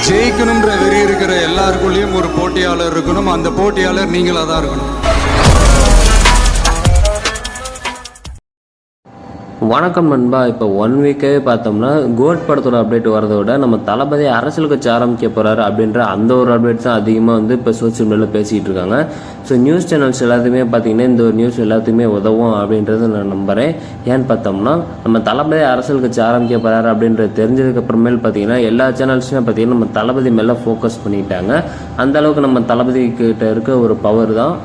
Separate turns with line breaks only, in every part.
ஜெயிக்கணும்ன்ற வெறி இருக்கிற எல்லாருக்குள்ளேயும் ஒரு போட்டியாளர் இருக்கணும். அந்த போட்டியாளர் நீங்களா தான் இருக்கணும்.
வணக்கம் நண்பா. இப்போ 1 வீக்கே பார்த்தோம்னா கோட் படத்தோட அப்டேட் வரதை விட நம்ம தளபதி அரசியல் கட்சி ஆரம்பிக்க போறாரு அப்படின்ற அந்த ஒரு அப்டேட் தான் அதிகமாக வந்து இப்போ சோசியல் மீடியாவில் பேசிகிட்டு இருக்காங்க. ஸோ நியூஸ் சேனல்ஸ் எல்லாத்தையுமே பார்த்தீங்கன்னா இந்த ஒரு நியூஸ் எல்லாத்தையுமே உதவும் அப்படின்றது நான் நம்புகிறேன். ஏன்னு பார்த்தோம்னா நம்ம தளபதி அரசியல் கட்சி ஆரம்பிக்க போறாரு அப்படின்றது தெரிஞ்சதுக்கு அப்புறமேல் பார்த்தீங்கன்னா எல்லா சேனல்ஸுமே பார்த்தீங்கன்னா நம்ம தளபதி மேலே ஃபோக்கஸ் பண்ணிட்டாங்க. அந்த அளவுக்கு நம்ம தளபதி கிட்ட இருக்க ஒரு பவர் தான்.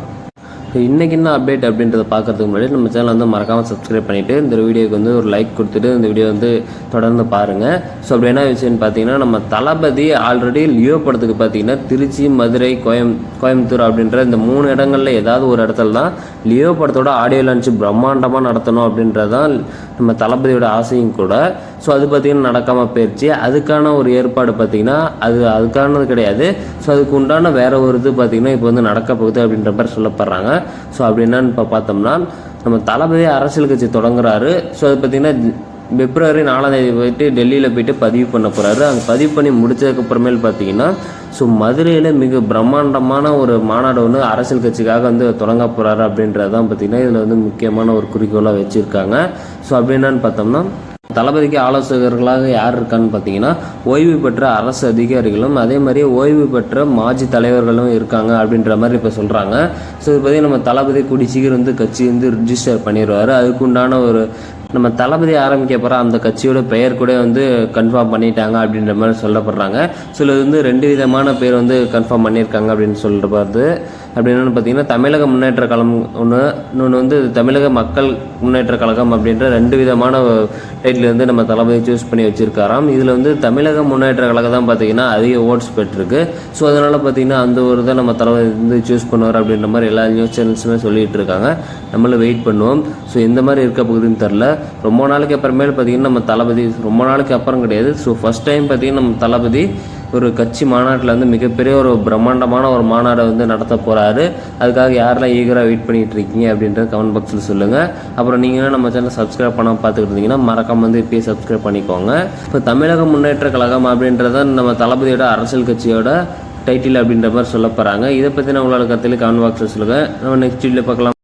இன்றைக்கி என்ன அப்டேட் அப்படின்றத பார்க்கறதுக்கு முன்னாடி நம்ம சேனல் வந்து மறக்காமல் சப்ஸ்கிரைப் பண்ணிவிட்டு இந்த வீடியோக்கு வந்து ஒரு லைக் கொடுத்துட்டு இந்த வீடியோ வந்து தொடர்ந்து பாருங்கள். ஸோ அப்படி என்ன விஷயம்னு பார்த்தீங்கன்னா நம்ம தளபதி ஆல்ரெடி லியோ படத்துக்கு பார்த்தீங்கன்னா திருச்சி, மதுரை, கோயம்புத்தூர் அப்படின்ற இந்த 3 இடங்களில் ஏதாவது ஒரு இடத்துல தான் லியோ படத்தோட ஆடியோ லான்ச் பிரம்மாண்டமாக நடத்தணும் அப்படின்றதான் நம்ம தளபதியோட ஆசையும் கூட. ஸோ அது பார்த்திங்கன்னா நடக்காமல் போயிடுச்சு. அதுக்கான ஒரு ஏற்பாடு பார்த்திங்கன்னா அதுக்கானது கிடையாது. ஸோ அதுக்கு உண்டான வேற ஒரு இது பார்த்திங்கன்னா இப்போ வந்து நடக்க போகுது அப்படின்ற மாதிரி சொல்லப்படுறாங்க. ஸோ அப்படி என்னன்னு இப்போ பார்த்தோம்னா நம்ம தளபதி அரசியல் கட்சி தொடங்குறாரு. ஸோ அது பார்த்திங்கன்னா பிப்ரவரி 4ஆம் தேதி போயிட்டு டெல்லியில் போயிட்டு பதிவு பண்ண போகிறாரு. அந்த பதிவு பண்ணி முடிச்சதுக்கப்புறமேல் பார்த்தீங்கன்னா ஸோ மதுரையில் மிக பிரம்மாண்டமான ஒரு மாநாடு ஒன்று அரசியல் கட்சிக்காக வந்து தொடங்க போகிறாரு அப்படின்றதான் பார்த்தீங்கன்னா இதில் வந்து முக்கியமான ஒரு குறிக்கோளாக வச்சுருக்காங்க. ஸோ அப்படி என்னன்னு பார்த்தோம்னா தளபதிக்கு ஆலோசகர்களாக யார் இருக்கான்னு பார்த்தீங்கன்னா ஓய்வு பெற்ற அரசு அதிகாரிகளும் அதே மாதிரி ஓய்வு பெற்ற மாஜி தலைவர்களும் இருக்காங்க அப்படின்ற மாதிரி இப்போ சொல்கிறாங்க. ஸோ இது பற்றி நம்ம தளபதி கூடி சீக்கிரம் வந்து கட்சி வந்து ரிஜிஸ்டர் பண்ணிடுவார். அதுக்குண்டான ஒரு நம்ம தளபதி ஆரம்பிக்க போகிற அந்த கட்சியோட பெயர் கூட வந்து கன்ஃபார்ம் பண்ணிட்டாங்க அப்படின்ற மாதிரி சொல்லப்படுறாங்க. ஸோ இது வந்து 2 விதமான பேர் வந்து கன்ஃபார்ம் பண்ணியிருக்காங்க அப்படின்னு சொல்கிறது. அப்படி என்னென்னு பார்த்தீங்கன்னா தமிழக முன்னேற்ற கழகம் இன்னொன்று வந்து தமிழக மக்கள் முன்னேற்ற கழகம் அப்படின்ற 2 விதமான டைட்டில் வந்து நம்ம தளபதி சூஸ் பண்ணி வச்சுருக்காராம். இதில் வந்து தமிழக முன்னேற்ற கழகம் தான் பார்த்தீங்கன்னா அதிக ஓட்ஸ் பெற்றிருக்கு. ஸோ அதனால் பார்த்தீங்கன்னா அந்த ஒரு தான் நம்ம தளபதி வந்து சூஸ் பண்ணுவார் அப்படின்ற மாதிரி எல்லா நியூஸ் சேனல்ஸுமே சொல்லிகிட்டு இருக்காங்க. நம்மளும் வெயிட் பண்ணுவோம். ஸோ எந்த மாதிரி இருக்க போகுதுன்னு தெரில. ரொம்ப நாளைக்கு அப்புறமேல் பார்த்தீங்கன்னா நம்ம தளபதி ரொம்ப நாளைக்கு அப்புறம் கிடையாது. ஸோ ஃபஸ்ட் டைம் பார்த்தீங்கன்னா நம்ம தளபதி ஒரு கட்சி மாநாட்டில் வந்து மிகப்பெரிய ஒரு பிரம்மாண்டமான ஒரு மாநாடை வந்து நடத்த போகிறாரு. அதுக்காக யாரெல்லாம் ஈகராக வெயிட் பண்ணிகிட்டு இருக்கீங்க அப்படின்றத கமெண்ட் பாக்ஸில் சொல்லுங்கள். அப்புறம் நீங்கள் நம்ம சேனல் சப்ஸ்கிரைப் பண்ணாமல் பார்த்துக்கிட்டு இருந்தீங்கன்னா மறக்காம வந்து இப்போயே சப்ஸ்கிரைப் பண்ணிக்கோங்க. இப்போ தமிழக முன்னேற்ற கழகம் அப்படின்றத நம்ம தளபதியோட அரசியல் கட்சியோட டைட்டில் அப்படின்ற மாதிரி சொல்ல போகிறாங்க. இதை பற்றின உங்களோட கருத்தில் கமெண்ட் பாக்ஸில் சொல்லுங்கள். நம்ம நெக்ஸ்ட் வீடியோவில் பார்க்கலாம்.